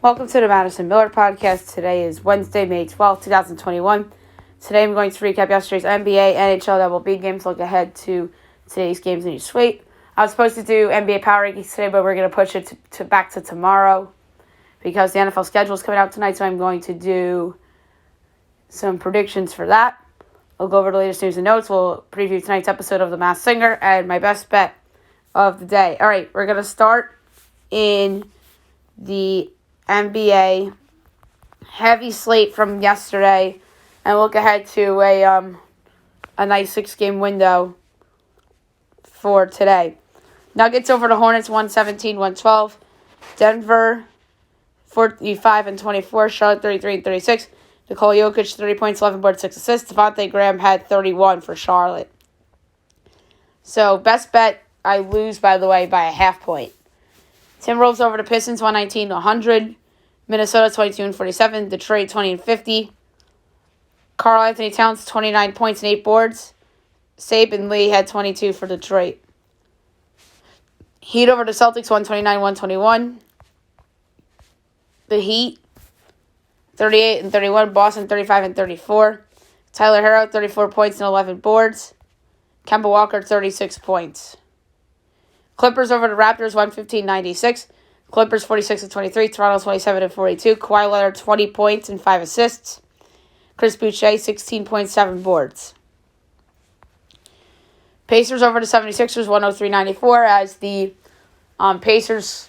Welcome to the Madison Miller Podcast. Today is Wednesday, May 12th, 2021. Today I'm going to recap yesterday's NBA, NHL, MLB games, look ahead to today's games in each slate. I was supposed to do NBA Power Rankings today, but we're going to push it back to tomorrow because the NFL schedule is coming out tonight, so I'm going to do some predictions for that. We'll go over the latest news and notes. We'll preview tonight's episode of The Masked Singer and my best bet of the day. All right, we're going to start in the NBA heavy slate from yesterday and look ahead to a nice 6-game window for today. Nuggets over the Hornets 117-112. Denver 45-24. Charlotte 33-36. Nikola Jokic 30 points, 11 boards, 6 assists. Devontae Graham had 31 for Charlotte. So best bet, I lose by the way by a half point. Timberwolves over the Pistons 119-100. Minnesota 22-47. Detroit 20-50. Karl Anthony Towns 29 points and 8 boards. Saban Lee had 22 for Detroit. Heat over the Celtics 129-121. The Heat 38-31. Boston 35-34. Tyler Herro 34 points and 11 boards. Kemba Walker 36 points. Clippers over the Raptors 115-96. Clippers 46-23. Toronto 27-42. Kawhi Leonard 20 points and 5 assists. Chris Boucher 16.7 boards. Pacers over the 76ers 103-94 as the Pacers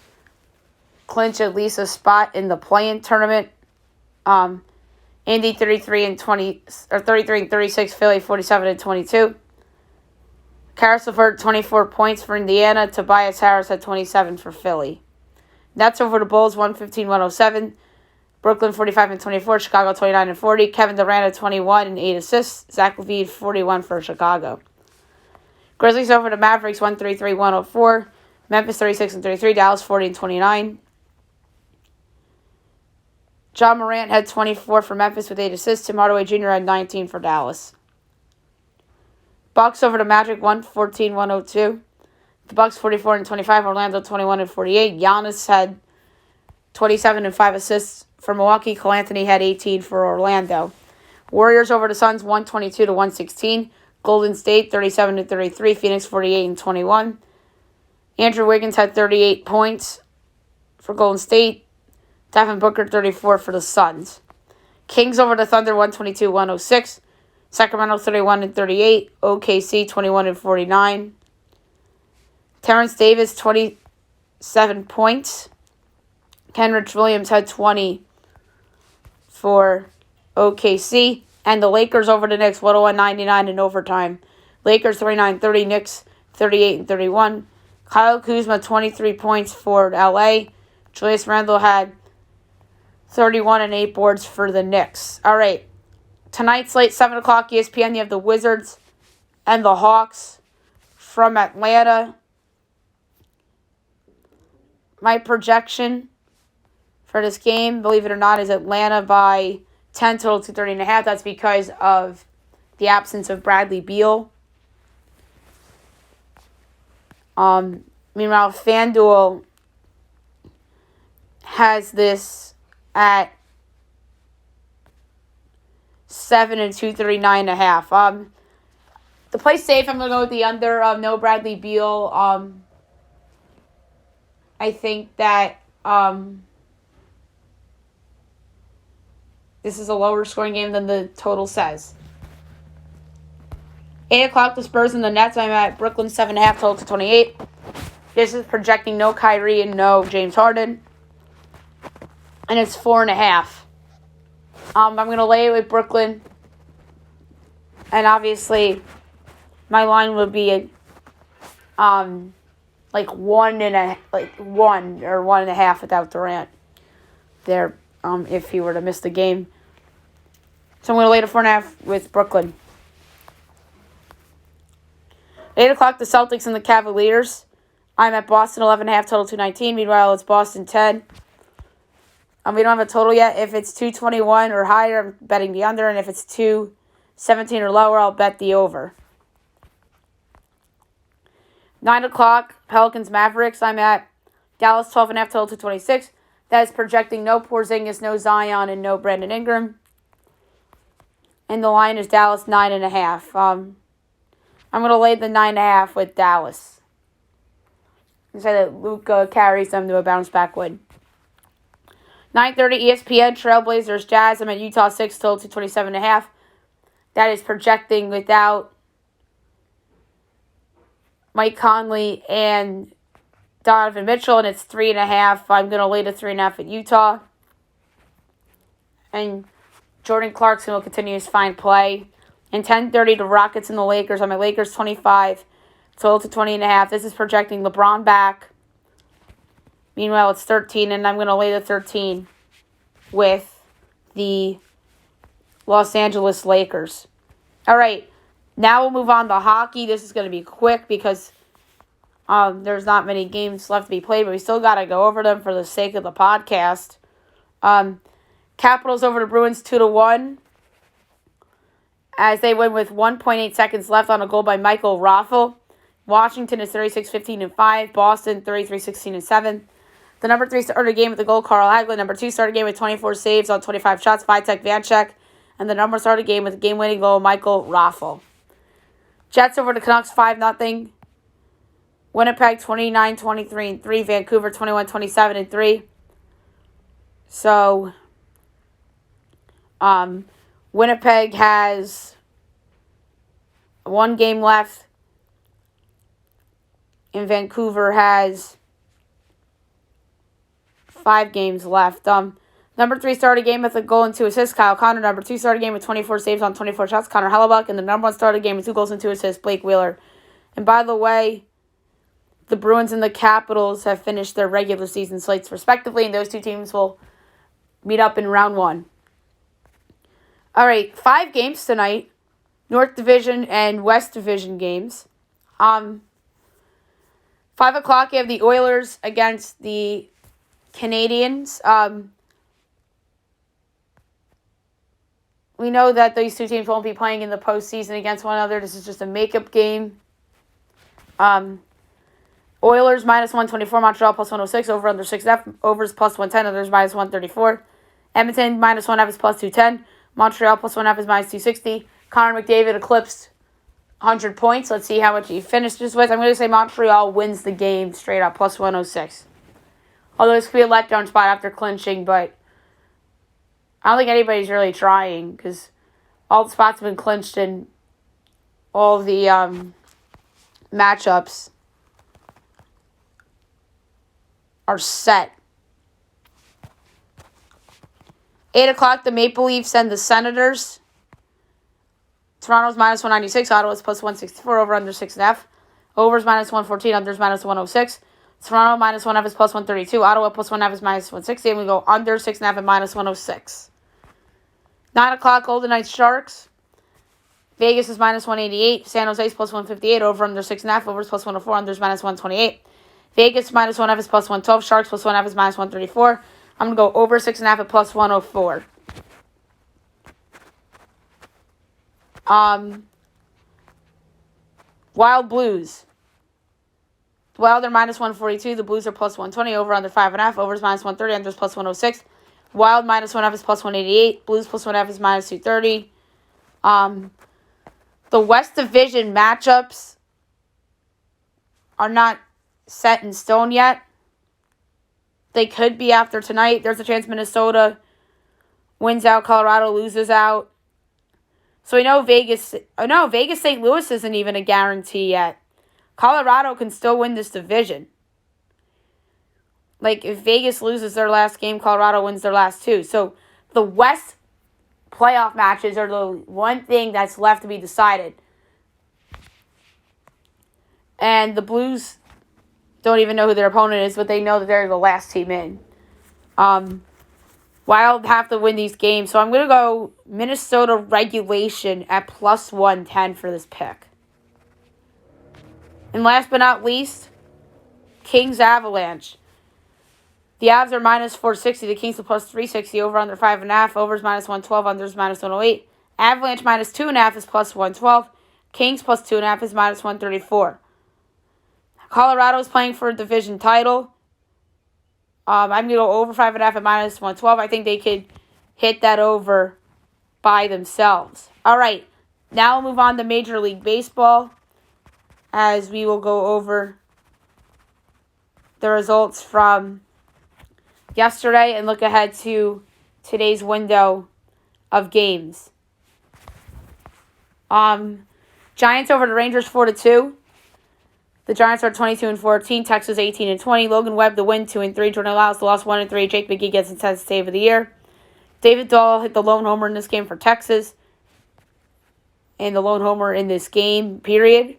clinch at least a spot in the play-in tournament. Indy 33-36. Philly 47-22. Karis LeVert, 24 points for Indiana. Tobias Harris had 27 for Philly. Nets over the Bulls, 115-107. Brooklyn, 45-24. Chicago, 29-40. Kevin Durant had 21 and 8 assists. Zach LaVine, 41 for Chicago. Grizzlies over the Mavericks, 133-104. Memphis, 36-33. Dallas, 40-29. John Morant had 24 for Memphis with 8 assists. Tim Hardaway Jr. had 19 for Dallas. Bucks over the Magic 114-102. The Bucks 44-25. Orlando 21-48. Giannis had 27 and 5 assists for Milwaukee. Cole Anthony had 18 for Orlando. Warriors over the Suns 122-116. Golden State 37-33. Phoenix 48-21. Andrew Wiggins had 38 points for Golden State. Devin Booker 34 for the Suns. Kings over the Thunder 122-106. Sacramento 31-38. OKC 21-49. Terrence Davis 27 points. Kenrich Williams had 20 for OKC. And the Lakers over the Knicks 101-99 in overtime. Lakers 39-30. Knicks 38-31. Kyle Kuzma 23 points for LA. Julius Randle had 31 and 8 boards for the Knicks. All right. Tonight's late 7 o'clock ESPN, you have the Wizards and the Hawks from Atlanta. My projection for this game, believe it or not, is Atlanta by 10 total to 30.5. That's because of the absence of Bradley Beal. Meanwhile, FanDuel has this at 7 and 239.5. To play safe, I'm gonna go with the under. No Bradley Beal. I think that this is a lower scoring game than the total says. 8 o'clock, the Spurs and the Nets. I'm at Brooklyn 7.5 total to 28. This is projecting no Kyrie and no James Harden, and it's 4.5. I'm going to lay it with Brooklyn. And obviously, my line would be like 1 or 1.5 without Durant there if he were to miss the game. So I'm going to lay the 4.5 with Brooklyn. 8 o'clock, the Celtics and the Cavaliers. I'm at Boston 11.5 total 219. Meanwhile, it's Boston 10. We don't have a total yet. If it's 221 or higher, I'm betting the under. And if it's 217 or lower, I'll bet the over. 9 o'clock, Pelicans Mavericks. I'm at Dallas 12.5 total to 26. That is projecting no Porzingis, no Zion, and no Brandon Ingram. And the line is Dallas 9.5. I'm going to lay the 9.5 with Dallas. And say that Luka carries them to a bounce-back win. 9:30 ESPN, Trailblazers, Jazz. I'm at Utah 6, total to 27.5. That is projecting without Mike Conley and Donovan Mitchell, and it's 3.5. I'm going to lay the 3.5 at Utah. And Jordan Clarkson will continue his fine play. And 10:30, the Rockets and the Lakers. I'm at Lakers 25, total to 20.5. This is projecting LeBron back. Meanwhile, it's 13, and I'm going to lay the 13 with the Los Angeles Lakers. All right, now we'll move on to hockey. This is going to be quick because there's not many games left to be played, but we still got to go over them for the sake of the podcast. Capitals over the Bruins 2-1 as they win with 1.8 seconds left on a goal by Michael Raffl. Washington is 36-15-5. Boston 33-16-7. The number 3 started a game with the goal, Carl Hagelin. Number 2 started a game with 24 saves on 25 shots, Vitek Vanecek. And the number started a game with a game-winning goal, Michael Raffl. Jets over the Canucks 5-0. Winnipeg 29-23-3. Vancouver 21-27-3. So, Winnipeg has 1 game left. And Vancouver has 5 games left. Number 3 started a game with a goal and 2 assists, Kyle Connor. Number 2 started a game with 24 saves on 24 shots, Connor Hellebuck. And the number 1 started a game with 2 goals and 2 assists, Blake Wheeler. And by the way, the Bruins and the Capitals have finished their regular season slates respectively, and those 2 teams will meet up in round 1. All right, 5 games tonight, North Division and West Division games. 5 o'clock, you have the Oilers against the Canadians. We know that these 2 teams won't be playing in the postseason against one another. This is just a makeup game. Oilers minus 124, Montreal plus 106, over under 6.5, overs plus 110, others minus 134. Edmonton minus 1.5 is plus 210. Montreal plus 1.5 is minus 260. Connor McDavid eclipsed 100 points. Let's see how much he finishes with. I'm going to say Montreal wins the game straight up, plus 106. Although this could be a letdown spot after clinching, but I don't think anybody's really trying because all the spots have been clinched and all the matchups are set. 8 o'clock, the Maple Leafs and the Senators. Toronto's minus 196, Ottawa's plus 164, over under 6.5. Overs minus 114, unders minus 106. Toronto minus 1.5 is plus 132. Ottawa plus 1.5 is minus 160. And we go under 6.5 and minus 106. 9 o'clock, Golden Knights Sharks. Vegas is minus 188. San Jose's plus 158. Over under 6.5. Overs plus 104. Unders minus 128. Vegas minus 1.5 is plus 112. Sharks plus 1.5 is minus 134. I'm going to go over 6.5 at plus 104. Wild Blues. The Wild are minus 142. The Blues are plus 120. Over under 5.5. Overs minus 130. Unders plus 106. Wild minus 1.5 is plus 188. Blues plus 1.5 is minus 230. The West Division matchups are not set in stone yet. They could be after tonight. There's a chance Minnesota wins out, Colorado loses out. So we know Vegas St. Louis isn't even a guarantee yet. Colorado can still win this division. Like, if Vegas loses their last game, Colorado wins their last 2. So the West playoff matches are the one thing that's left to be decided. And the Blues don't even know who their opponent is, but they know that they're the last team in. Wild have to win these games, so I'm going to go Minnesota regulation at plus 110 for this pick. And last but not least, Kings Avalanche. The Avs are minus 460, the Kings are plus 360, over under 5.5, overs minus 112, unders minus 108. Avalanche minus 2.5 is plus 112. Kings plus 2.5 is minus 134. Colorado is playing for a division title. I'm going to go over 5.5 at minus 112. I think they could hit that over by themselves. All right, now we'll move on to Major League Baseball as we will go over the results from yesterday and look ahead to today's window of games. Giants over the Rangers 4-2. The Giants are 22-14. Texas 18-20. Logan Webb the win 2-3. Jordan Lyles the loss 1-3. Jake McGee gets the 10th save of the year. David Dahl hit the lone homer in this game for Texas, and the lone homer in this game. Period.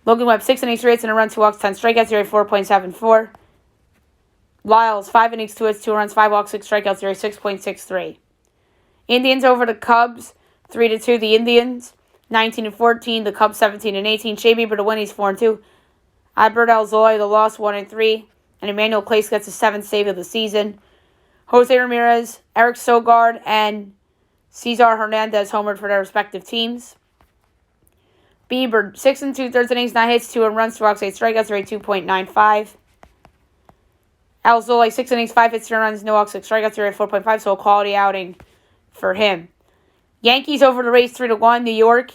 Logan Webb 6 innings, 3 hits, and a run, 2 walks, 10 strikeouts. ERA 4.74. Lyles 5 innings, 2 hits, 2 runs, 5 walks, 6 strikeouts. ERA 6.63. Indians over the Cubs 3-2. The Indians 19-14. The Cubs 17-18. Shea Bieber to win. He's 4-2. Albert Alzolay the loss 1-3. And Emmanuel Clace gets his 7th save of the season. Jose Ramirez, Eric Sogard, and Cesar Hernandez homered for their respective teams. Bieber 6 2/3 innings, 9 hits, 2 runs, 2 walks, 8 strikeouts, rate 2.95. Alzolay 6 innings, 5 hits, 2 runs, no walks, 6 strikeouts, rate 4.5. So a quality outing for him. Yankees over the Rays 3-1. New York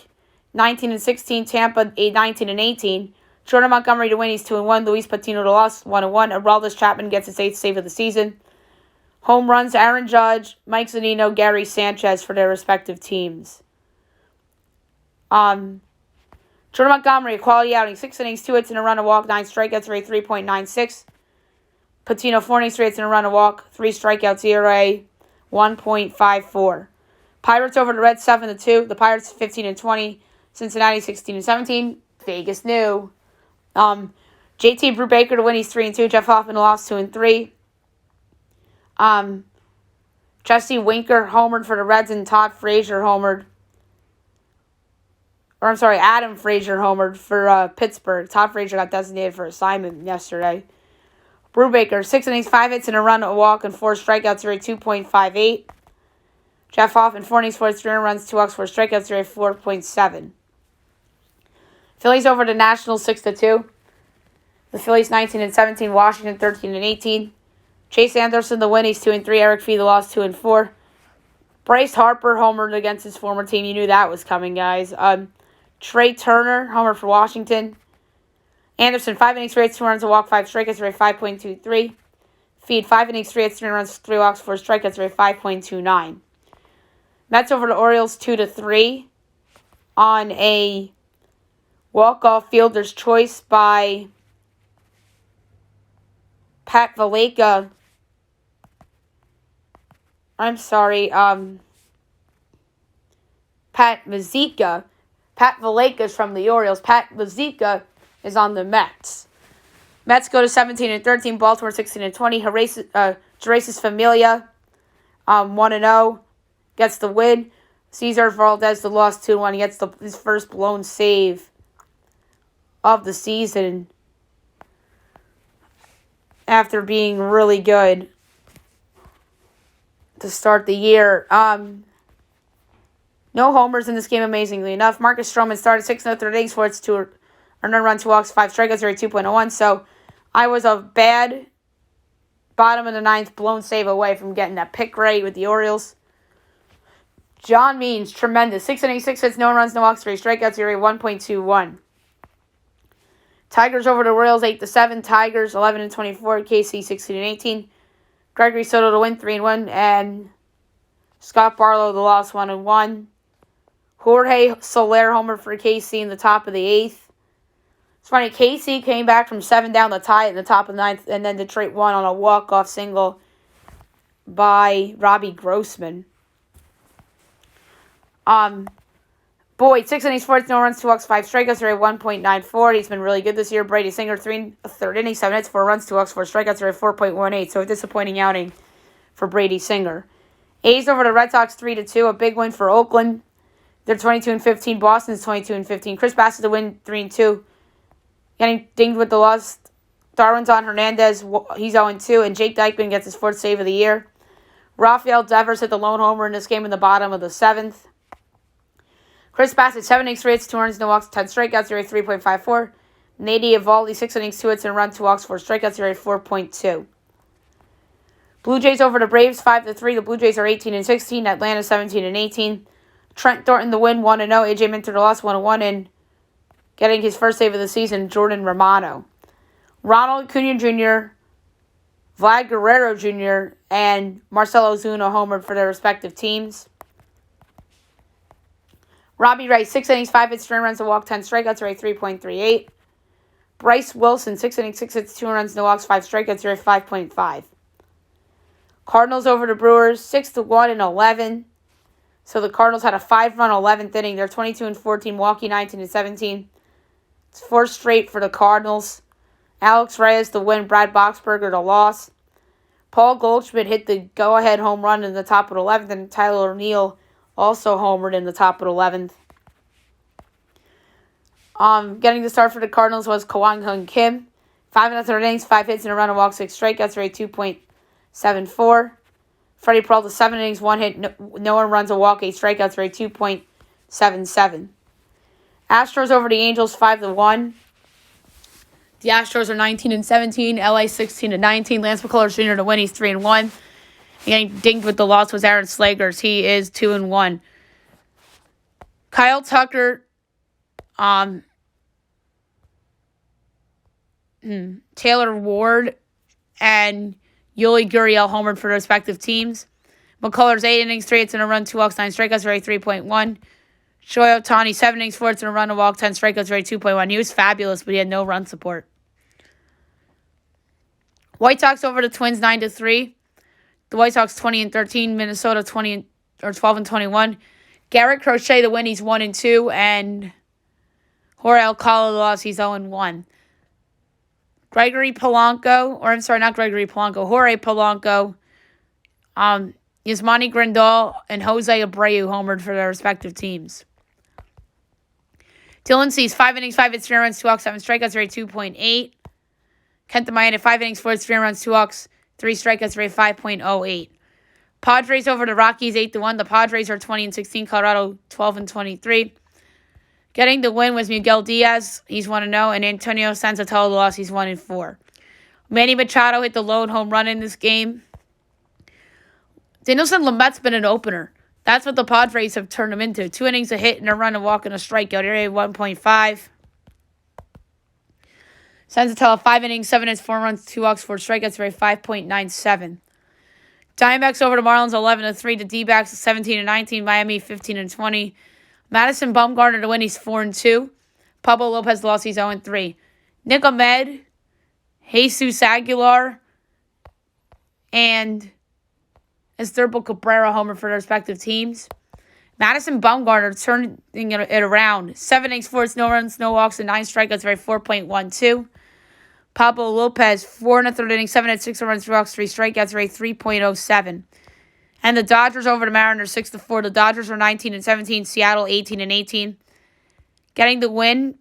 19-16. Tampa 19-18. Jordan Montgomery to win. He's 2-1. Luis Patino to loss 1-1. Aroldis Chapman gets his 8th save of the season. Home runs, Aaron Judge, Mike Zunino, Gary Sanchez for their respective teams. Jordan Montgomery, a quality outing, 6 innings, 2 hits, and a run, a walk, 9 strikeouts, rate 3.96. Patino, 4 innings, 3 hits, and a run, a walk, 3 strikeouts, ERA 1.54. Pirates over the Reds 7-2. The Pirates 15-20. Cincinnati 16-17. Vegas new. JT Brubaker to win, he's 3-2. Jeff Hoffman lost 2-3. Jesse Winker homered for the Reds, and Adam Frazier homered for Pittsburgh. Todd Frazier got designated for assignment yesterday. Brubaker, 6 innings, 5 hits, and a run, a walk, and 4 strikeouts, rate 2.58. Jeff Hoffman, 4 innings, 4 hits, 3 runs, 2 walks, 4 strikeouts, rate 4.7. Phillies over the Nationals 6-2. The Phillies 19-17. Washington 13-18. Chase Anderson the win, he's 2-3. Eric Fee the loss 2-4. Bryce Harper homered against his former team. You knew that was coming, guys. Trey Turner homer for Washington. Anderson 5 innings, 3 hits, 2 runs, a walk, 5 strikeouts, rate 5.23. Feed 5 innings, 3 hits, 3 runs, 3 walks, 4 strikeouts, rate 5.29. Mets over the Orioles 2-3 on a walk-off fielder's choice by Pat Valaika. Pat Mazeika. Pat Valaika is from the Orioles. Pat Mazeika is on the Mets. Mets go to 17-13. Baltimore 16-20. Gerasis Familia 1-0. Gets the win. Cesar Valdez the loss 2-1. He gets his first blown save of the season after being really good to start the year. No homers in this game, amazingly enough. Marcus Stroman started 6 1/3 innings for its 2 earned run, 2 walks, 5 strikeouts, rate 2.01. So I was a bad bottom of the 9th blown save away from getting that pick right with the Orioles. John Means, tremendous. 6 innings, 6 hits, no runs, no walks, 3 strikeouts, ERA 1.21. Tigers over the Royals 8-7. Tigers 11-24. KC 16-18. Gregory Soto to win 3-1, and Scott Barlow the loss 1-1. Jorge Soler homer for KC in the top of the 8th. It's funny, KC came back from 7 down to tie it in the top of the 9th, and then Detroit won on a walk-off single by Robbie Grossman. Boyd, 6 innings, 4 hits, no runs, 2 walks, 5 strikeouts, rate 1.94. He's been really good this year. Brady Singer, 3 1/3 innings, 7 hits, 4 runs, 2 walks, 4 strikeouts, rate 4.18. So a disappointing outing for Brady Singer. A's over the Red Sox 3-2. A big win for Oakland. They're 22-15. Boston's 22-15. Chris Bassett to win 3-2. Getting dinged with the loss. Darwinzon Hernandez, he's 0-2. And Jake Dykman gets his 4th save of the year. Rafael Devers hit the lone homer in this game in the bottom of the 7th. Chris Bassett, 7 innings, 3 hits, 2 runs, no walks, 10 strikeouts, ERA 3.54. Nady Eovaldi, 6 innings, 2 hits, and a run, 2 walks, 4 strikeouts, ERA 4.2. Blue Jays over the Braves 5-3. The Blue Jays are 18-16. Atlanta 17-18. Trent Thornton the win 1-0. AJ Minter the loss 1-1. And getting his first save of the season, Jordan Romano. Ronald Acuna Jr., Vlad Guerrero Jr., and Marcelo Ozuna homered for their respective teams. Robbie Wright, 6 innings, 5 hits, 3 runs, a walk, 10 strikeouts, rate 3.38. Bryce Wilson, 6 innings, 6 hits, 2 runs, no walks, 5 strikeouts, rate 5.5. Cardinals over the Brewers, 6-1 and 11. So the Cardinals had a 5-run 11th inning. They're 22-14, Milwaukee 19-17. It's 4 straight for the Cardinals. Alex Reyes the win, Brad Boxberger the loss. Paul Goldschmidt hit the go-ahead home run in the top of the 11th, and Tyler O'Neill also homered in the top of the 11th. Getting the start for the Cardinals was Kwang Hyun Kim. 5 1/3 innings, 5 hits and a run, a walk, 6 strikeouts, rate 2.74. Freddie Peralta, 7 innings, 1 hit, no one runs, a walk, 8 strikeouts, rate 2.77. Astros over the Angels 5-1. The Astros are 19-17. LA 16-19. Lance McCullers Jr. to win. He's 3-1. Getting dinged with the loss was Aaron Slagers. He is 2-1. Kyle Tucker, Taylor Ward, and Yuli Gurriel homered for their respective teams. McCullers 8 innings, 3 hits and a run, 2 walks, 9 strikeouts, rate 3.1. Shohei Ohtani 7 innings, 4 hits and a run, a walk, 10 strikeouts, rate 2.1. He was fabulous, but he had no run support. White Sox over the Twins 9-3. The White Sox 20-13. Minnesota 12-21. Garrett Crochet the win. He's 1-2, and Jorge Alcala the loss. He's 0-1. Jorge Polanco, Yasmani Grandal, and Jose Abreu homered for their respective teams. Dylan Cease, 5 innings, 5 hits, 3 runs, 2 walks, 7 strikeouts, rate 2.8. Kenta Maeda, 5 innings, 4 hits, 3 runs, 2 walks, 3 strikeouts, rate 5.08. Padres over the Rockies 8-1. The Padres are 20-16. Colorado 12-23. Getting the win was Miguel Diaz. He's 1-0. And Antonio Senzatella the loss. He's 1-4. Manny Machado hit the lone home run in this game. Dinelson Lamet's been an opener. That's what the Padres have turned him into. 2 innings, a hit, and a run, a walk, and a strikeout. Area 1.5. Senzatella, 5 innings, 7 hits, 4 runs, 2 walks, 4 strikeouts, rate 5.97. Diamondbacks over the Marlins 11-3. The D-backs 17-19. Miami 15-20. Madison Bumgarner to win. He's 4-2. Pablo Lopez lost. He's 0-3. Nick Ahmed, Jesus Aguilar, and Esteban Cabrera homer for their respective teams. Madison Bumgarner turning it around. 7 innings, 4 hits, no runs, no walks, and 9 strikeouts, rate 4.12. Pablo Lopez, 4 1/3 innings, 7 hits, 6 runs, 3 walks, 3 strikeouts, rate 3.07. And the Dodgers over the Mariners 6-4. The Dodgers are 19-17. Seattle 18-18. Getting the win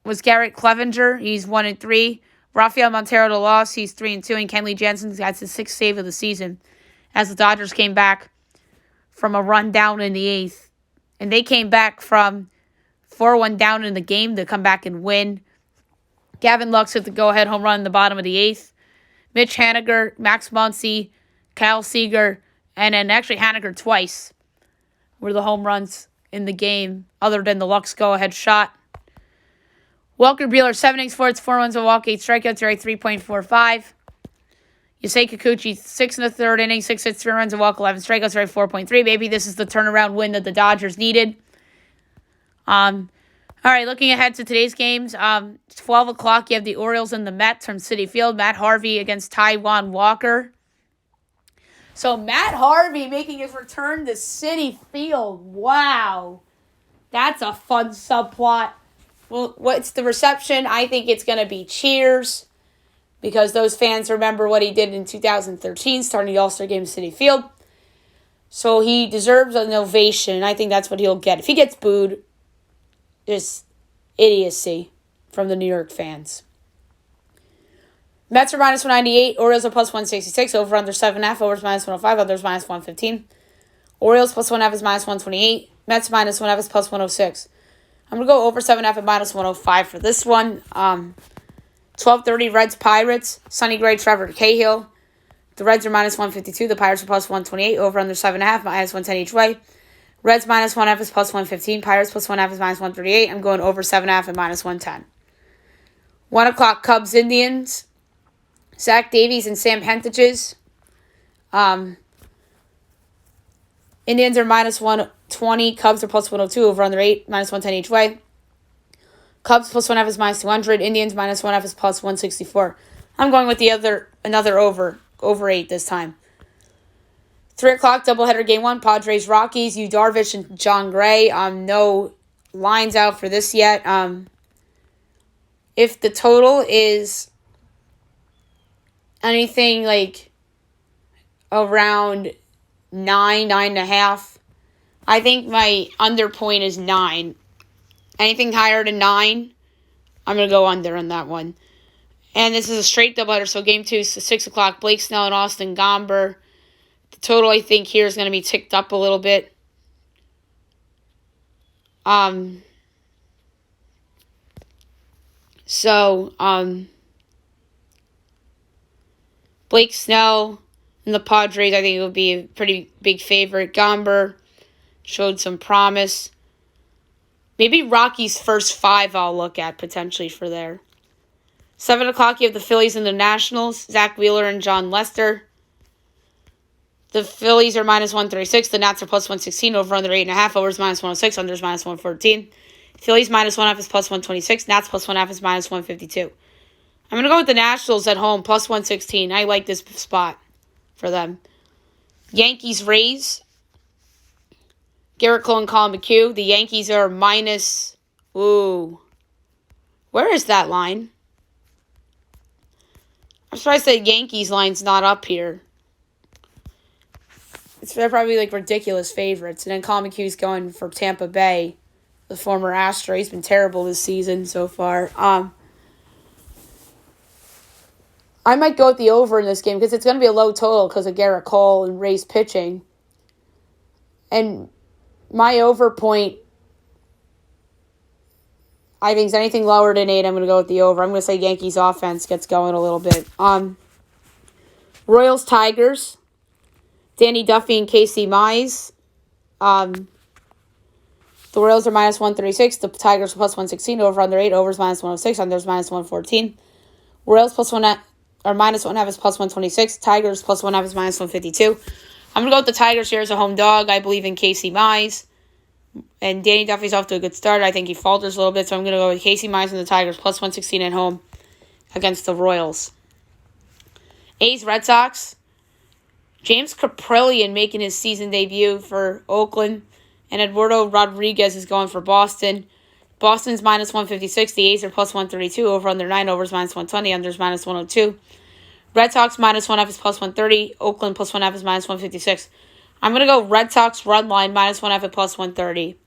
was Garrett Clevenger. He's 1-3. Rafael Montero the loss. He's 3-2. And Kenley Jansen got his 6th save of the season as the Dodgers came back from a run down in the 8th. And they came back from 4-1 down in the game to come back and win. Gavin Lux hit the go-ahead home run in the bottom of the 8th. Mitch Haniger, Max Muncy, Kyle Seager, and then actually Haniger twice were the home runs in the game, other than the Lux go-ahead shot. Walker Buehler, 7 innings, 4 hits, 4 runs, a walk, 8 strikeouts, rate 3.45. Yusei Kikuchi, 6 1/3 innings, 6 hits, 3 runs, a walk, 11 strikeouts, rate 4.3. Maybe this is the turnaround win that the Dodgers needed. All right, looking ahead to today's games, 12 o'clock, you have the Orioles and the Mets from Citi Field. Matt Harvey against Taijuan Walker. So Matt Harvey making his return to Citi Field. Wow. That's a fun subplot. Well, what's the reception? I think it's going to be cheers, because those fans remember what he did in 2013, starting the All-Star Game at Citi Field. So he deserves an ovation. I think that's what he'll get. If he gets booed, just idiocy from the New York fans. Mets are minus 198. Orioles are plus 166. Over under 7.5. Overs minus 105. Others minus 115. Orioles plus 1.5 is minus 128. Mets minus 1.5 is plus 106. I'm going to go over 7.5 and minus 105 for this one. 12:30 Reds Pirates. Sonny Gray, Trevor Cahill. The Reds are minus 152. The Pirates are plus 128. Over under 7.5, minus 110 each way. Reds minus 1.5 is plus 115. Pirates plus 1.5 is minus 138. I'm going over 7.5 and minus 110. 1 o'clock, Cubs Indians. Zach Davies and Sam Hentages. Indians are minus 120. Cubs are plus 102. Over under 8, minus 110 each way. Cubs plus 1.5 is minus 200. Indians minus 1.5 is plus 164. I'm going with another over 8 this time. 3 o'clock, doubleheader game 1. Padres Rockies. Yu Darvish and John Gray. No lines out for this yet. If the total is anything like around 9.5, I think my under point is 9. Anything higher than 9, I'm going to go under on that one. And this is a straight doubleheader, so game 2 is 6 o'clock. Blake Snell and Austin Gomber. The total, I think, here is going to be ticked up a little bit. Blake Snell and the Padres, I think, will be a pretty big favorite. Gomber showed some promise. Maybe Rockies' first 5 I'll look at potentially for there. 7 o'clock, you have the Phillies and the Nationals. Zach Wheeler and John Lester. The Phillies are minus 136. The Nats are plus 116. Over under 8.5. Overs minus 106. Unders minus 114. Phillies minus 1.5 is plus 126. Nats plus 1.5 is minus 152. I'm going to go with the Nationals at home, plus 116. I like this spot for them. Yankees Rays. Garrett Cole and Colin McHugh. The Yankees are minus... Ooh. Where is that line? I'm surprised the Yankees line's not up here. They're probably like ridiculous favorites. And then Colin McHugh's going for Tampa Bay, the former Astro. He's been terrible this season so far. I might go with the over in this game because it's going to be a low total because of Garrett Cole and Ray's pitching. And my over point, I think, is anything lower than 8. I'm going to go with the over. I'm going to say Yankees offense gets going a little bit. Royals Tigers. Danny Duffy and Casey Mize. The Royals are minus 136. The Tigers are plus 116. Over under 8. Overs minus 106. Unders minus 114. Royals plus 1 or minus 1.5 is plus 126. Tigers plus 1.5 is minus 152. I'm going to go with the Tigers here as a home dog. I believe in Casey Mize. And Danny Duffy's off to a good start. I think he falters a little bit, so I'm going to go with Casey Mize and the Tigers plus 116 at home against the Royals. A's Red Sox. James Kaprielian making his season debut for Oakland. And Eduardo Rodriguez is going for Boston. Boston's minus 156. The A's are plus 132. Over under 9. Overs minus 120. Unders minus 102. Red Sox minus 1.5 is plus 130. Oakland plus 1.5 is minus 156. I'm going to go Red Sox run line minus 1.5 at plus 130.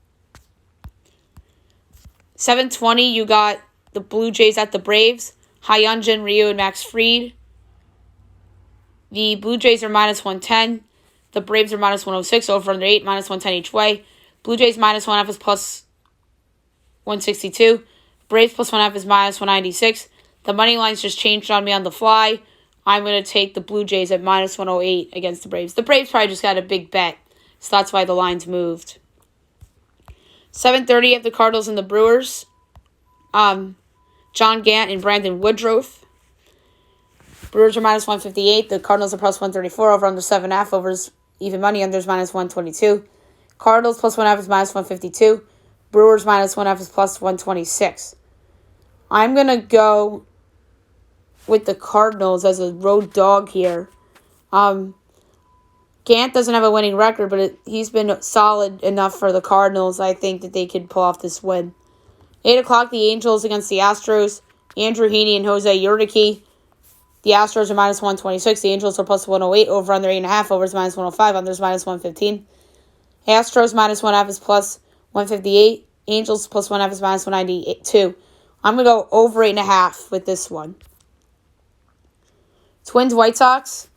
7:20, you got the Blue Jays at the Braves. Hyunjin Ryu and Max Fried. The Blue Jays are minus 110. The Braves are minus 106. Over under 8, minus 110 each way. Blue Jays minus 1.5 is plus 162. Braves plus 1.5 is minus 196. The money lines just changed on me on the fly. I'm going to take the Blue Jays at minus 108 against the Braves. The Braves probably just got a big bet, so that's why the lines moved. 7:30 at the Cardinals and the Brewers. John Gant and Brandon Woodruff. Brewers are minus 158. The Cardinals are plus 134. Over under 7.5. Overs even money. Unders minus 122. Cardinals plus 1.5 is minus 152. Brewers minus 1.5 is plus 126. I'm going to go with the Cardinals as a road dog here. Gant doesn't have a winning record, but he's been solid enough for the Cardinals. I think that they could pull off this win. 8 o'clock, the Angels against the Astros. Andrew Heaney and Jose Urquidy. The Astros are minus 126. The Angels are plus 108. Over under 8.5. Overs minus 105. Unders minus 115. Astros minus 1.5 is plus 158. Angels plus 1.5 is minus 192. I'm going to go over 8.5 with this one. Twins White Sox.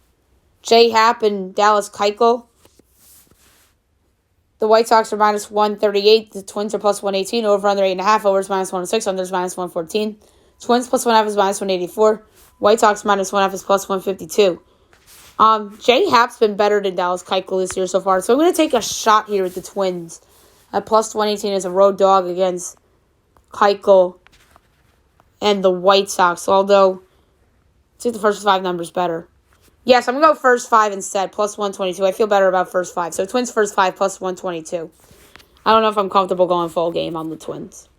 Jay Happ and Dallas Keuchel. The White Sox are minus 138. The Twins are plus 118. Over under 8.5. Overs minus 106. Unders minus 114. Twins plus 1.5 is minus 184. White Sox minus 1.5 is plus 152. Jay Happ's been better than Dallas Keuchel this year so far, so I'm going to take a shot here with the Twins. At plus 118 as a road dog against Keuchel and the White Sox, although I think the first 5 numbers better. Yes, I'm going to go first 5 instead, plus 122. I feel better about first 5. So Twins first 5, plus 122. I don't know if I'm comfortable going full game on the Twins.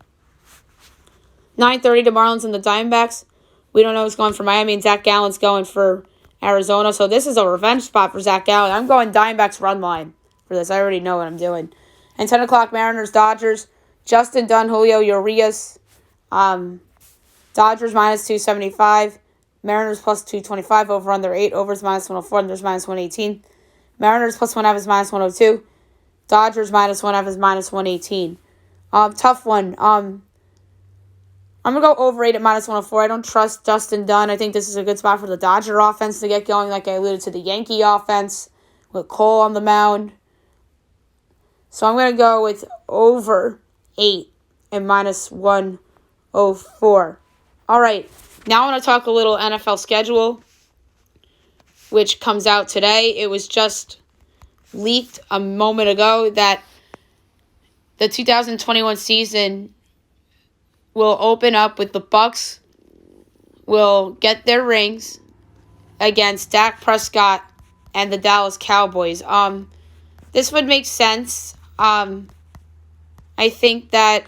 9:30, the Marlins and the Diamondbacks. We don't know who's going for Miami, and Zach Gallen's going for Arizona. So this is a revenge spot for Zach Gallen. I'm going Diamondbacks run line for this. I already know what I'm doing. And 10 o'clock, Mariners, Dodgers. Justin Dunn, Julio Urias. Dodgers minus 275. Mariners plus 225. Over under 8. Overs minus 104. Unders minus 118. Mariners plus 1/2 is minus 102. Dodgers minus 1/2 is minus 118. Tough one. I'm going to go over 8 at minus 104. I don't trust Justin Dunn. I think this is a good spot for the Dodger offense to get going, like I alluded to the Yankee offense with Cole on the mound. So I'm going to go with over 8 and minus 104. All right, now I want to talk a little NFL schedule, which comes out today. It was just leaked a moment ago that the 2021 season will open up with the Bucs will get their rings against Dak Prescott and the Dallas Cowboys. This would make sense. I think that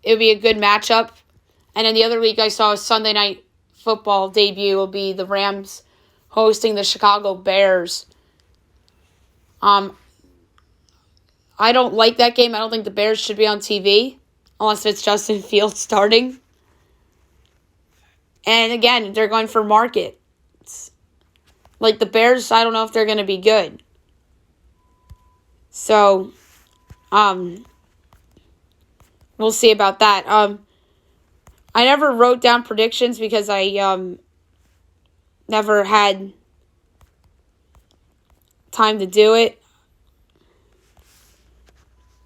it would be a good matchup. And then the other week I saw a Sunday night football debut will be the Rams hosting the Chicago Bears. I don't like that game. I don't think the Bears should be on TV unless it's Justin Fields starting. And again, they're going for market. Like the Bears, I don't know if they're going to be good. So, we'll see about that. I never wrote down predictions because I never had time to do it.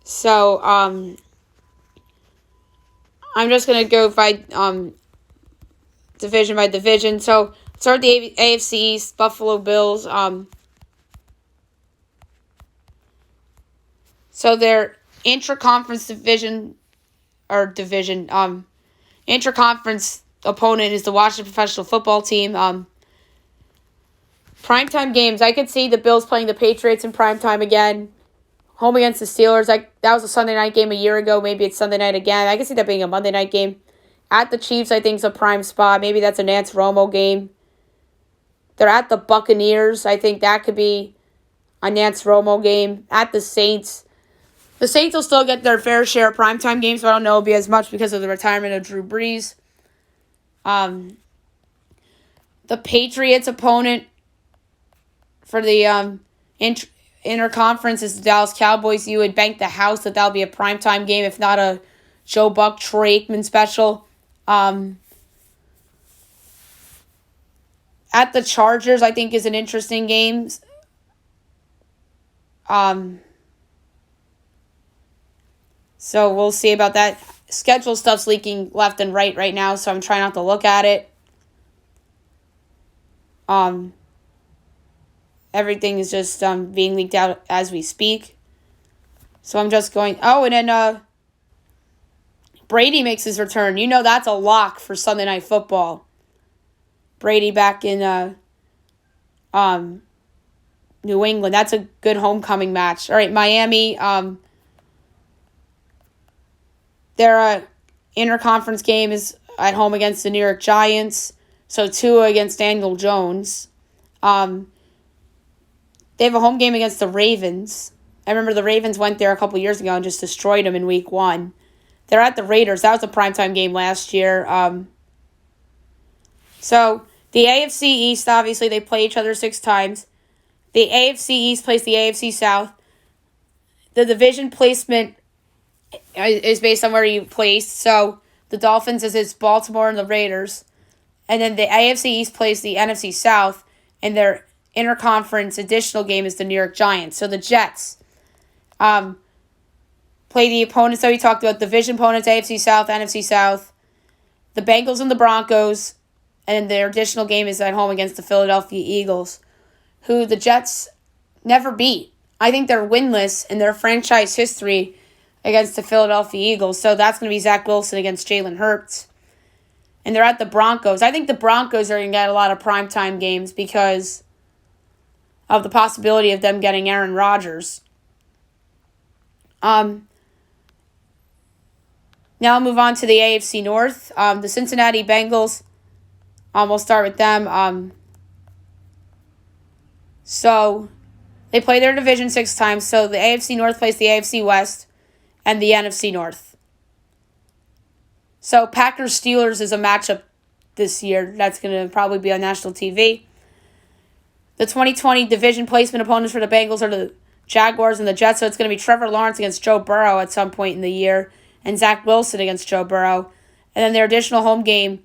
So, I'm just going to go by division by division. So, start the AFC East, Buffalo Bills. So their intra-conference intra-conference opponent is the Washington Professional Football Team. Primetime games, I could see the Bills playing the Patriots in primetime again. Home against the Steelers, that was a Sunday night game a year ago. Maybe it's Sunday night again. I could see that being a Monday night game. At the Chiefs, I think is a prime spot. Maybe that's a Nance Romo game. They're at the Buccaneers. I think that could be a Nance Romo game. At the Saints. The Saints will still get their fair share of primetime games, but I don't know it'll be as much because of the retirement of Drew Brees. The Patriots' opponent for the interconference is the Dallas Cowboys. You would bank the house that'll be a primetime game, if not a Joe Buck, Troy Aikman special. At the Chargers, I think, is an interesting game. So we'll see about that. Schedule stuff's leaking left and right now, so I'm trying not to look at it. Everything is just being leaked out as we speak. So I'm just going... Oh, and then Brady makes his return. You know that's a lock for Sunday Night Football. Brady back in New England. That's a good homecoming match. All right, Miami... Their interconference game is at home against the New York Giants. So Tua against Daniel Jones. They have a home game against the Ravens. I remember the Ravens went there a couple years ago and just destroyed them in week 1. They're at the Raiders. That was a primetime game last year. So the AFC East, obviously, they play each other 6 times. The AFC East plays the AFC South. The division placement is based on where you place. So the Dolphins is Baltimore and the Raiders. And then the AFC East plays the NFC South. And their interconference additional game is the New York Giants. So the Jets play the opponents that we talked about. Division opponents, AFC South, NFC South. The Bengals and the Broncos. And their additional game is at home against the Philadelphia Eagles, who the Jets never beat. I think they're winless in their franchise history against the Philadelphia Eagles. So that's going to be Zach Wilson against Jalen Hurts. And they're at the Broncos. I think the Broncos are going to get a lot of primetime games because of the possibility of them getting Aaron Rodgers. Now I'll move on to the AFC North. The Cincinnati Bengals, we'll start with them. So they play their division 6 times. So the AFC North plays the AFC West and the NFC North. So Packers-Steelers is a matchup this year. That's going to probably be on national TV. The 2020 division placement opponents for the Bengals are the Jaguars and the Jets. So it's going to be Trevor Lawrence against Joe Burrow at some point in the year and Zach Wilson against Joe Burrow. And then their additional game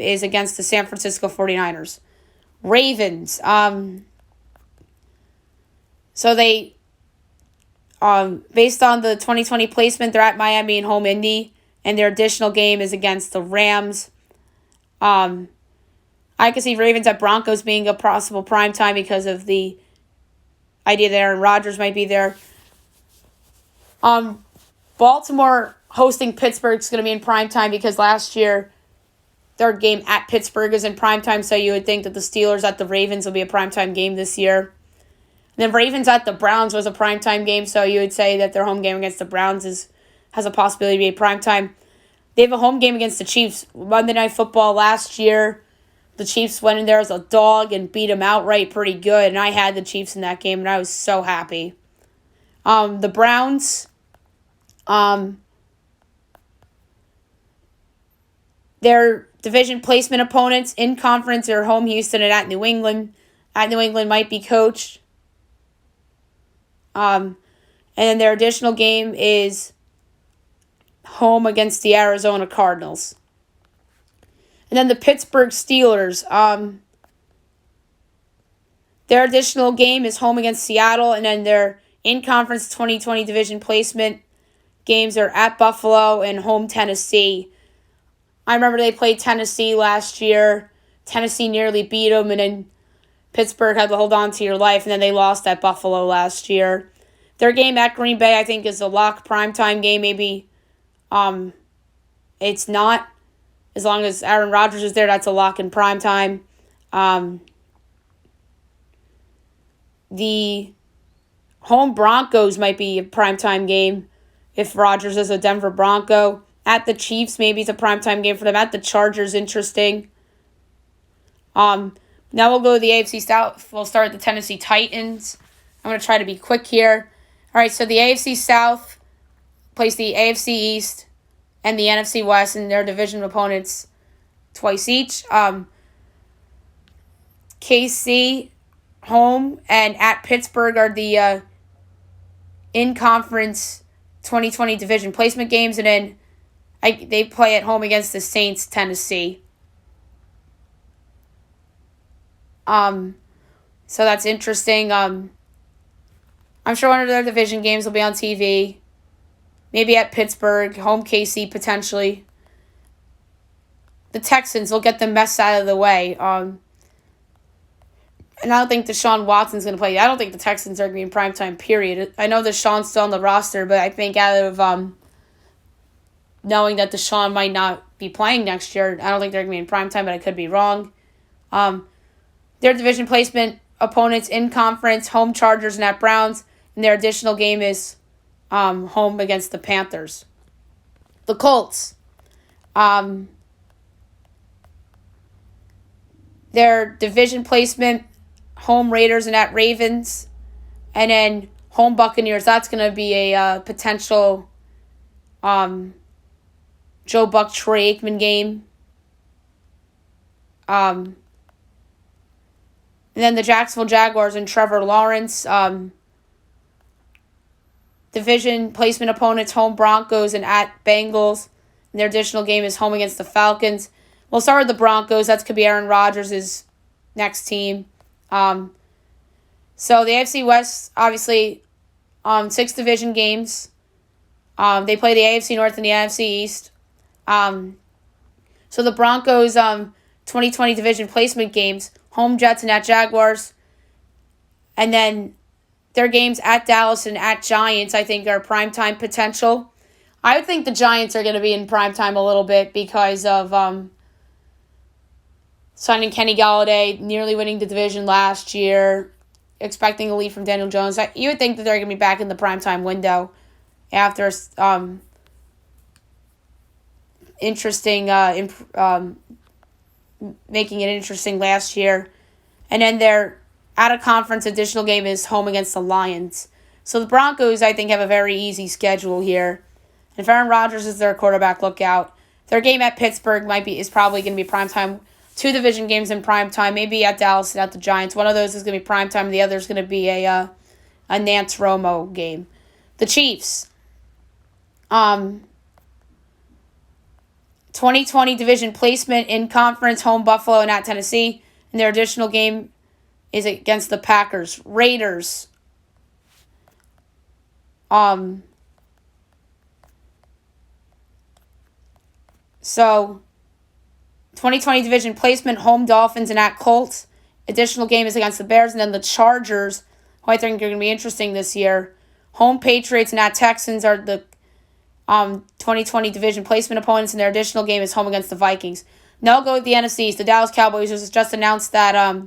is against the San Francisco 49ers. Ravens. So they, based on the 2020 placement, they're at Miami and home Indy, and their additional game is against the Rams. I could see Ravens at Broncos being a possible primetime because of the idea that Aaron Rodgers might be there. Baltimore hosting Pittsburgh is going to be in primetime because last year their game at Pittsburgh is in primetime, so you would think that the Steelers at the Ravens will be a primetime game this year. And then Ravens at the Browns was a primetime game, so you would say that their home game against the Browns has a possibility to be a primetime. They have a home game against the Chiefs. Monday Night Football last year, the Chiefs went in there as a dog and beat them outright pretty good, and I had the Chiefs in that game, and I was so happy. The Browns, their division placement opponents in conference are home Houston and at New England. At New England might be coached. And then their additional game is home against the Arizona Cardinals. And then the Pittsburgh Steelers. Their additional game is home against Seattle, and then their in-conference 2020 division placement games are at Buffalo and home Tennessee. I remember they played Tennessee last year. Tennessee nearly beat them, and then Pittsburgh had to hold on to your life, and then they lost at Buffalo last year. Their game at Green Bay, I think, is a lock primetime game. Maybe it's not. As long as Aaron Rodgers is there, that's a lock in primetime. The home Broncos might be a primetime game if Rodgers is a Denver Bronco. At the Chiefs, maybe it's a primetime game for them. At the Chargers, interesting. Now we'll go to the AFC South. We'll start with the Tennessee Titans. I'm going to try to be quick here. All right, so the AFC South plays the AFC East and the NFC West, and their division opponents twice each. KC, home, and at Pittsburgh are the in-conference 2020 division placement games, and then they play at home against the Saints, Tennessee. So that's interesting. I'm sure one of their division games will be on TV. Maybe at Pittsburgh, home KC potentially. The Texans will get the mess out of the way. And I don't think Deshaun Watson's going to play. I don't think the Texans are going to be in primetime, period. I know Deshaun's still on the roster, but I think out of knowing that Deshaun might not be playing next year, I don't think they're going to be in primetime, but I could be wrong. Their division placement opponents in conference, home Chargers and at Browns, and their additional game is home against the Panthers. The Colts. Their division placement, home Raiders and at Ravens, and then home Buccaneers. That's going to be a potential Joe Buck, Troy Aikman game. And then the Jacksonville Jaguars and Trevor Lawrence. Division placement opponents, home Broncos and at Bengals. And their additional game is home against the Falcons. We'll start with the Broncos. That could be Aaron Rodgers' next team. So the AFC West, obviously, 6 division games. They play the AFC North and the NFC East. So the Broncos 2020 division placement games, home Jets and at Jaguars. And then their games at Dallas and at Giants, I think, are primetime potential. I would think the Giants are going to be in primetime a little bit because of signing Kenny Golladay, nearly winning the division last year, expecting a lead from Daniel Jones. You would think that they're going to be back in the primetime window after making it interesting last year. And then their out-of-conference additional game is home against the Lions. So the Broncos, I think, have a very easy schedule here. And if Aaron Rodgers is their quarterback, look out. Their game at Pittsburgh is probably going to be primetime. 2 division games in primetime, maybe at Dallas and at the Giants. One of those is going to be primetime, the other is going to be a Nance Romo game. The Chiefs. 2020 division placement in conference, home Buffalo and at Tennessee. And their additional game is against the Packers. Raiders. So, 2020 division placement, home Dolphins and at Colts. Additional game is against the Bears. And then the Chargers, who I think are going to be interesting this year. Home Patriots and at Texans are the 2020 division placement opponents, and their additional game is home against the Vikings. Now I'll go with the NFC East. The Dallas Cowboys just announced that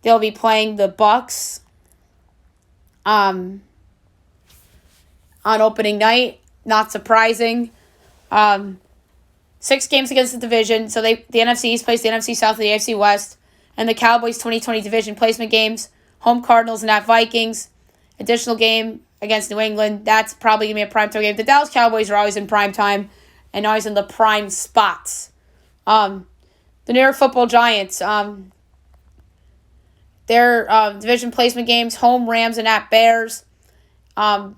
they'll be playing the Bucs on opening night. Not surprising. 6 games against the division. So the NFC East plays the NFC South and the AFC West. And the Cowboys 2020 division placement games, home Cardinals and at Vikings. Additional game against New England. That's probably going to be a primetime game. The Dallas Cowboys are always in primetime and always in the prime spots. The New York Football Giants, their division placement games, home Rams and at Bears. And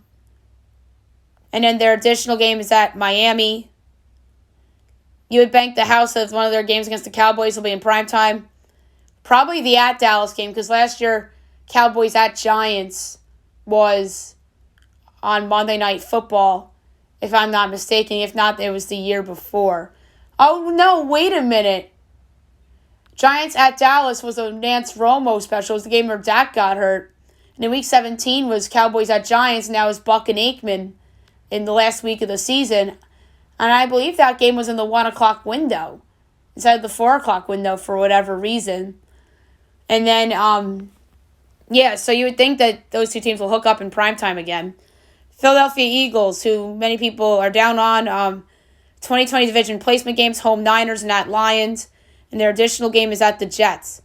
then their additional game is at Miami. You would bank the house that one of their games against the Cowboys will be in primetime. Probably the at Dallas game, because last year Cowboys at Giants was on Monday Night Football, if I'm not mistaken. If not, it was the year before. Oh, no, wait a minute. Giants at Dallas was a Nance Romo special. It was the game where Dak got hurt. And in Week 17 was Cowboys at Giants, and now it's Buck and Aikman in the last week of the season. And I believe that game was in the 1 o'clock window instead of the 4 o'clock window for whatever reason. And then, so you would think that those 2 teams will hook up in primetime again. Philadelphia Eagles, who many people are down on, 2020 division placement games, home Niners and at Lions. And their additional game is at the Jets.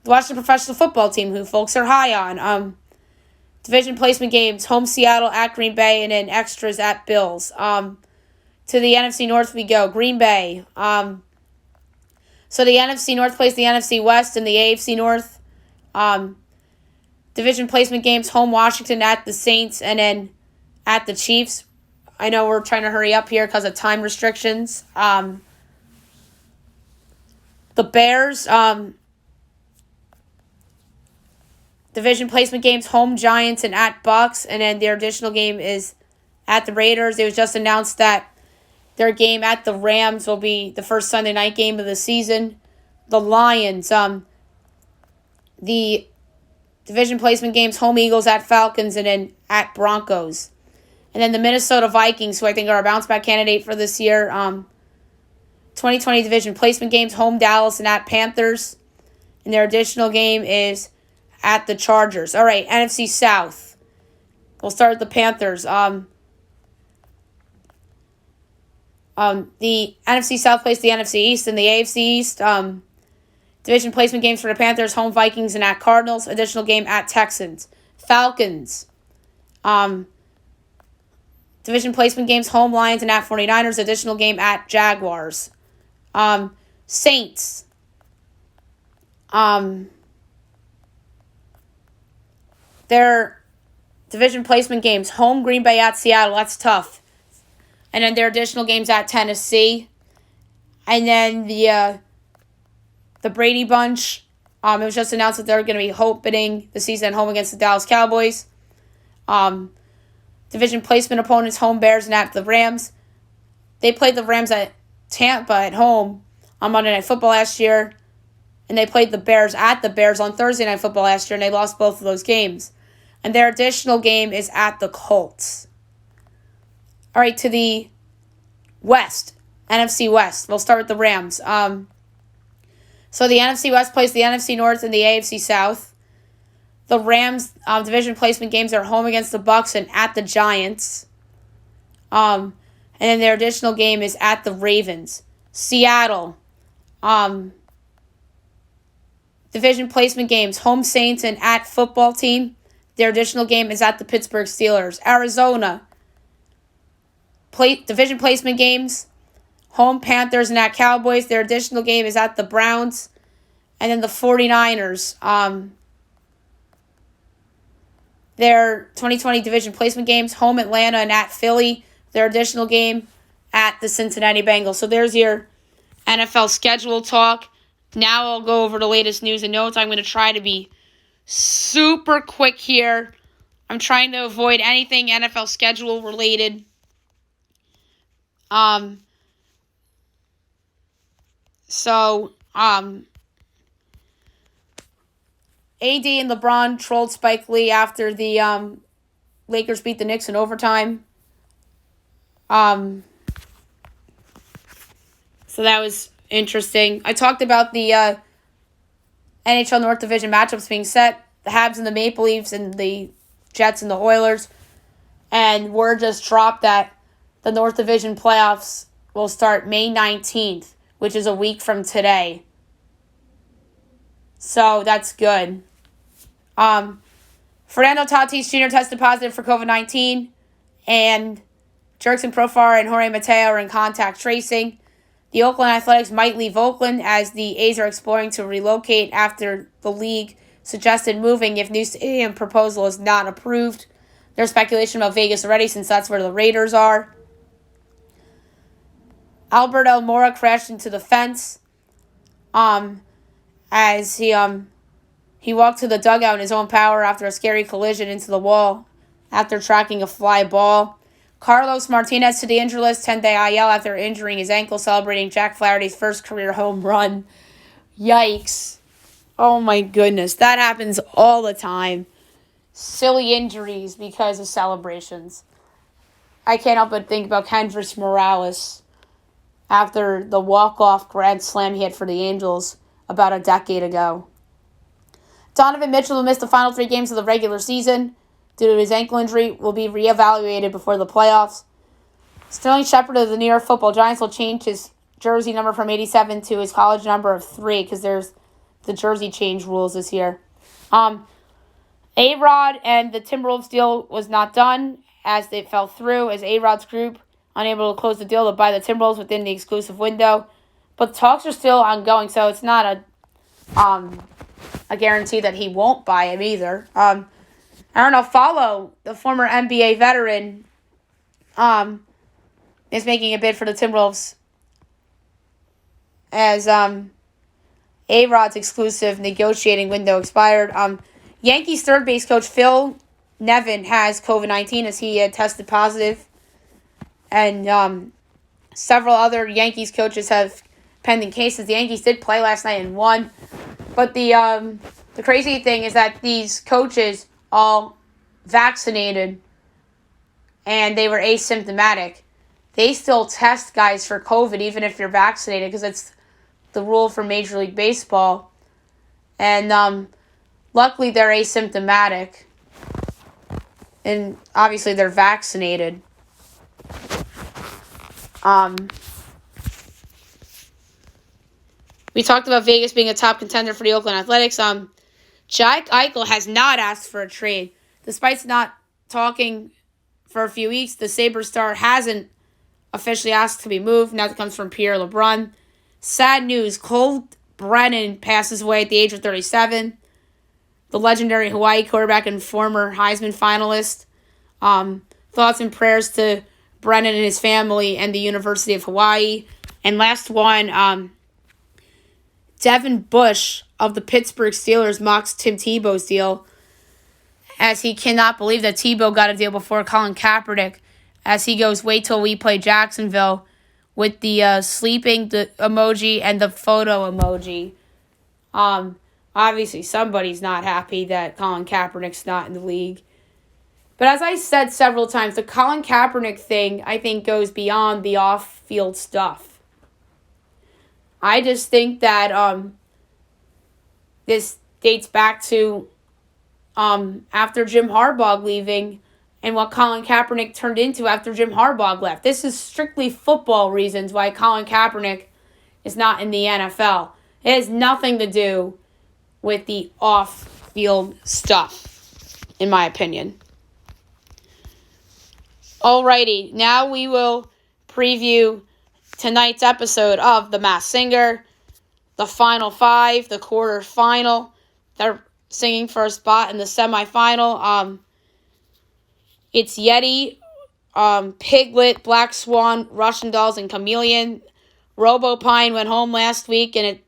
The Washington Professional Football Team, who folks are high on, division placement games, home Seattle at Green Bay, and then extras at Bills. To the NFC North we go. Green Bay. So the NFC North plays the NFC West and the AFC North. Division placement games, home Washington at the Saints and then at the Chiefs. I know we're trying to hurry up here because of time restrictions. The Bears, division placement games, home Giants and at Bucks, and then their additional game is at the Raiders. It was just announced that their game at the Rams will be the first Sunday night game of the season. The Lions, the division placement games, home Eagles at Falcons and then at Broncos. And then the Minnesota Vikings, who I think are a bounce-back candidate for this year. 2020 division placement games, home Dallas and at Panthers. And their additional game is at the Chargers. All right, NFC South. We'll start with the Panthers. The NFC South plays the NFC East and the AFC East. Division placement games for the Panthers, home Vikings and at Cardinals. Additional game at Texans. Falcons. Division placement games, home Lions and at 49ers. Additional game at Jaguars. Saints. Their division placement games, home Green Bay at Seattle. That's tough. And then their additional games at Tennessee. And then the Brady Bunch. It was just announced that they're going to be opening the season at home against the Dallas Cowboys. Division placement opponents, home Bears and at the Rams. They played the Rams at Tampa at home on Monday Night Football last year. And they played the Bears at the Bears on Thursday Night Football last year, and they lost both of those games. And their additional game is at the Colts. All right, to the West, NFC West. We'll start with the Rams. So the NFC West plays the NFC North and the AFC South. The Rams division placement games are home against the Bucs and at the Giants. And then their additional game is at the Ravens. Seattle. Division placement games, home Saints and at football team. Their additional game is at the Pittsburgh Steelers. Arizona, division placement games, home Panthers and at Cowboys. Their additional game is at the Browns. And then the 49ers, their 2020 division placement games, home Atlanta and at Philly. Their additional game at the Cincinnati Bengals. So there's your NFL schedule talk. Now I'll go over the latest news and notes. I'm going to try to be super quick here. I'm trying to avoid anything NFL schedule related. AD and LeBron trolled Spike Lee after the Lakers beat the Knicks in overtime. So that was interesting. I talked about the NHL North Division matchups being set. The Habs and the Maple Leafs and the Jets and the Oilers. And word just dropped that the North Division playoffs will start May 19th, which is a week from today. So that's good. Fernando Tatis Jr. tested positive for COVID-19. And Jurickson Profar and Jorge Mateo are in contact tracing. The Oakland Athletics might leave Oakland as the A's are exploring to relocate after the league suggested moving if new stadium proposal is not approved. There's speculation about Vegas already since that's where the Raiders are. Albert Almora crashed into the fence as he walked to the dugout in his own power after a scary collision into the wall after tracking a fly ball. Carlos Martinez to the injury list, 10-day IL after injuring his ankle, celebrating Jack Flaherty's first career home run. Yikes. Oh my goodness. That happens all the time. Silly injuries because of celebrations. I can't help but think about Kendrys Morales after the walk-off grand slam he had for the Angels about a decade ago. Donovan Mitchell will miss the final 3 games of the regular season due to his ankle injury, will be reevaluated before the playoffs. Sterling Shepard of the New York Football Giants will change his jersey number from 87 to his college number of 3 because there's the jersey change rules this year. A-Rod and the Timberwolves deal was not done as it fell through as A-Rod's group unable to close the deal to buy the Timberwolves within the exclusive window. But the talks are still ongoing, so it's not a guarantee that he won't buy him either. Follow, the former NBA veteran, is making a bid for the Timberwolves as A-Rod's exclusive negotiating window expired. Yankees third base coach Phil Nevin has COVID-19 as he had tested positive. And several other Yankees coaches have pending cases. The Yankees did play last night and won. But the crazy thing is that these coaches all vaccinated and they were asymptomatic. They still test guys for COVID even if you're vaccinated because it's the rule for Major League Baseball. And luckily they're asymptomatic. And obviously they're vaccinated. We talked about Vegas being a top contender for the Oakland Athletics. Jack Eichel has not asked for a trade. Despite not talking for a few weeks, the Sabres star hasn't officially asked to be moved. Now that comes from Pierre LeBrun. Sad news, Cole Brennan passes away at the age of 37. The legendary Hawaii quarterback and former Heisman finalist. Thoughts and prayers to Brennan and his family and the University of Hawaii. And last one, Devin Bush of the Pittsburgh Steelers mocks Tim Tebow's deal as he cannot believe that Tebow got a deal before Colin Kaepernick as he goes, wait till we play Jacksonville. with the sleeping emoji and the photo emoji. Obviously, somebody's not happy that Colin Kaepernick's not in the league. But as I said several times, the Colin Kaepernick thing, I think, goes beyond the off-field stuff. I just think that this dates back to after Jim Harbaugh leaving and what Colin Kaepernick turned into after Jim Harbaugh left. This is strictly football reasons why Colin Kaepernick is not in the NFL. It has nothing to do with the off-field stuff, in my opinion. Alrighty, now we will preview tonight's episode of The Masked Singer, the Final Five, the quarterfinal. They're singing for a spot in the semifinal. It's Yeti, Piglet, Black Swan, Russian Dolls, and Chameleon. Robopine went home last week, and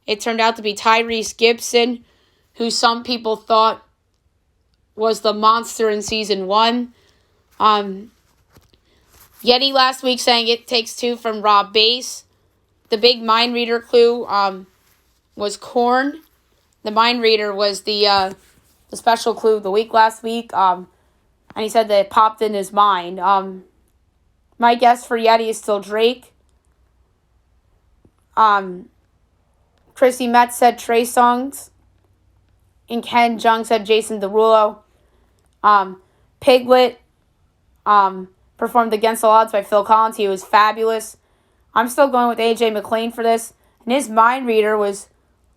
it turned out to be Tyrese Gibson, who some people thought was the monster in Season 1. Yeti last week sang It Takes Two from Rob Bass. The big mind reader clue was Korn. The mind reader was the special clue of the week last week. And he said that it popped in his mind. My guess for Yeti is still Drake. Chrissy Metz said Trey Songz. And Ken Jeong said Jason Derulo. Piglet performed Against All Odds by Phil Collins. He was fabulous. I'm still going with AJ McLean for this. And his mind reader was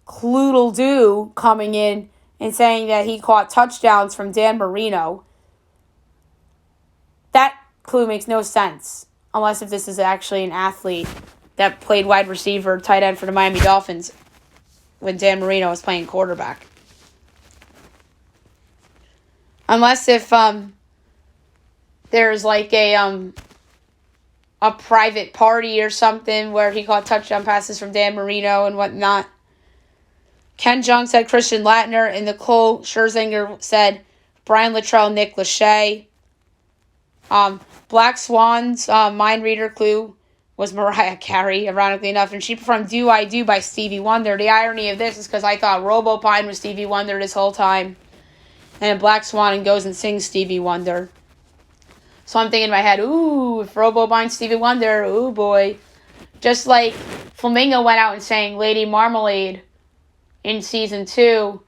Cloodle Doo coming in and saying that he caught touchdowns from Dan Marino. That clue makes no sense. Unless if this is actually an athlete that played wide receiver, tight end for the Miami Dolphins when Dan Marino was playing quarterback. Unless if there's like a private party or something where he caught touchdown passes from Dan Marino and whatnot. Ken Jeong said Christian Lattner, and Nicole Scherzinger said Brian Littrell, Nick Lachey. Black Swan's mind reader clue was Mariah Carey, ironically enough, and she performed Do I Do by Stevie Wonder. The irony of this is because I thought Robopine was Stevie Wonder this whole time, and Black Swan goes and sings Stevie Wonder. So I'm thinking in my head, ooh, if Robopine's Stevie Wonder, ooh boy. Just like Flamingo went out and sang Lady Marmalade in Season 2,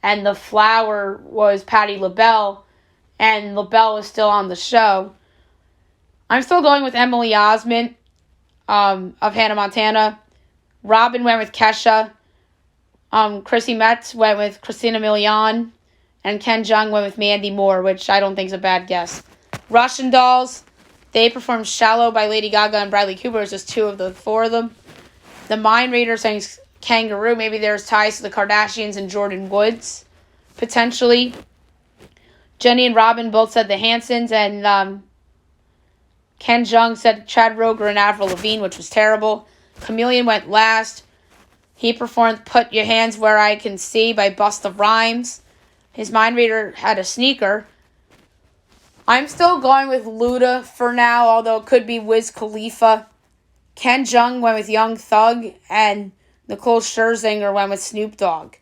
and the flower was Patti LaBelle, and LaBelle was still on the show. I'm still going with Emily Osment of Hannah Montana. Robin went with Kesha. Chrissy Metz went with Christina Milian. And Ken Jeong went with Mandy Moore, which I don't think is a bad guess. Russian Dolls, they performed Shallow by Lady Gaga and Bradley Cooper. It's just two of the four of them. The mind reader sang Kangaroo. Maybe there's ties to the Kardashians and Jordan Woods, potentially. Jenny and Robin both said the Hansons, and Ken Jeong said Chad Roger and Avril Lavigne, which was terrible. Chameleon went last. He performed Put Your Hands Where I Can See by Busta Rhymes. His mind reader had a sneaker. I'm still going with Luda for now, although it could be Wiz Khalifa. Ken Jeong went with Young Thug, and Nicole Scherzinger went with Snoop Dogg.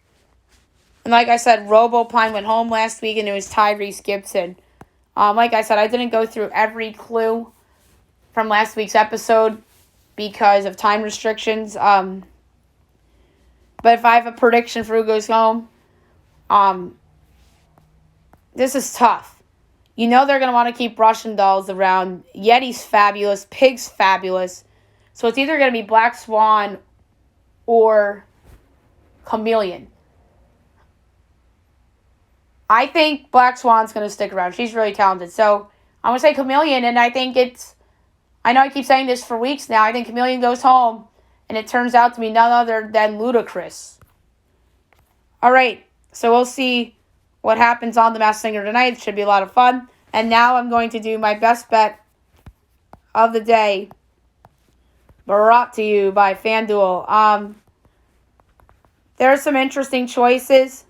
And like I said, Robopine went home last week, and it was Tyrese Gibson. Like I said, I didn't go through every clue from last week's episode because of time restrictions. But if I have a prediction for who goes home, this is tough. You know they're going to want to keep Russian Dolls around. Yeti's fabulous. Pig's fabulous. So it's either going to be Black Swan or Chameleon. I think Black Swan's going to stick around. She's really talented. So I'm going to say Chameleon, and I think I know I keep saying this for weeks now. I think Chameleon goes home, and it turns out to be none other than Ludacris. All right, so we'll see what happens on The Masked Singer tonight. It should be a lot of fun. And now I'm going to do my best bet of the day, brought to you by FanDuel. There are some interesting choices,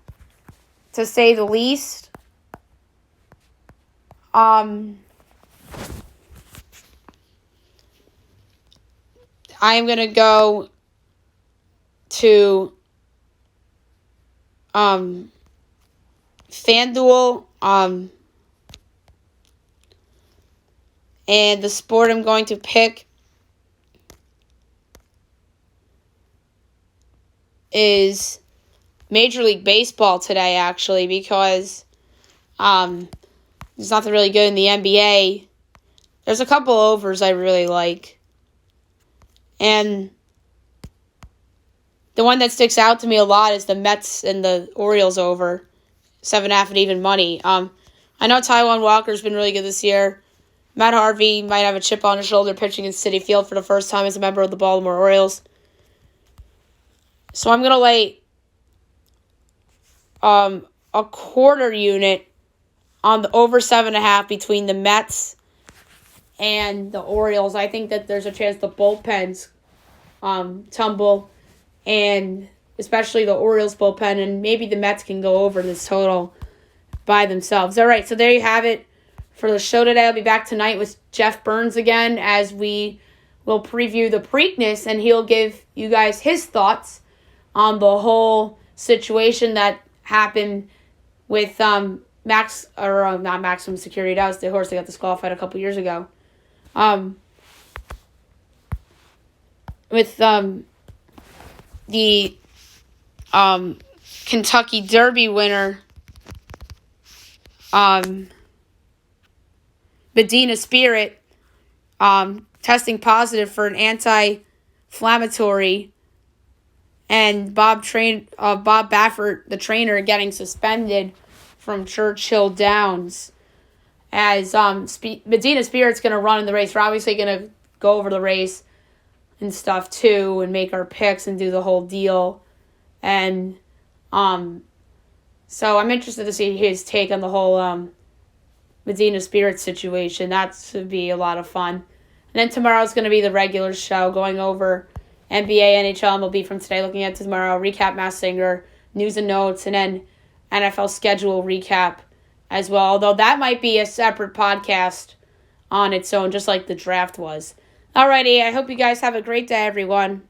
to say the least. I am going to go to FanDuel. And the sport I'm going to pick is Major League Baseball today, actually, because there's nothing really good in the NBA. There's a couple overs I really like. And the one that sticks out to me a lot is the Mets and the Orioles over 7.5 at even money. I know Taijuan Walker's been really good this year. Matt Harvey might have a chip on his shoulder pitching in Citi Field for the first time as a member of the Baltimore Orioles. So I'm going to lay a quarter unit on the over 7.5 between the Mets and the Orioles. I think that there's a chance the bullpens tumble, and especially the Orioles bullpen, and maybe the Mets can go over this total by themselves. All right, so there you have it for the show today. I'll be back tonight with Jeff Burns again as we will preview the Preakness, and he'll give you guys his thoughts on the whole situation that happened with not Maximum Security. That was the horse that got disqualified a couple years ago. With the Kentucky Derby winner, Medina Spirit, testing positive for an anti-inflammatory, and Bob Baffert, the trainer, getting suspended from Churchill Downs. As Medina Spirit's going to run in the race. We're obviously going to go over the race and stuff too, and make our picks and do the whole deal. And so I'm interested to see his take on the whole Medina Spirit situation. That should be a lot of fun. And then tomorrow's going to be the regular show, going over NBA, NHL, MLB from today, looking at tomorrow, recap Masked Singer, news and notes, and then NFL schedule recap as well. Although that might be a separate podcast on its own, just like the draft was. Alrighty, I hope you guys have a great day, everyone.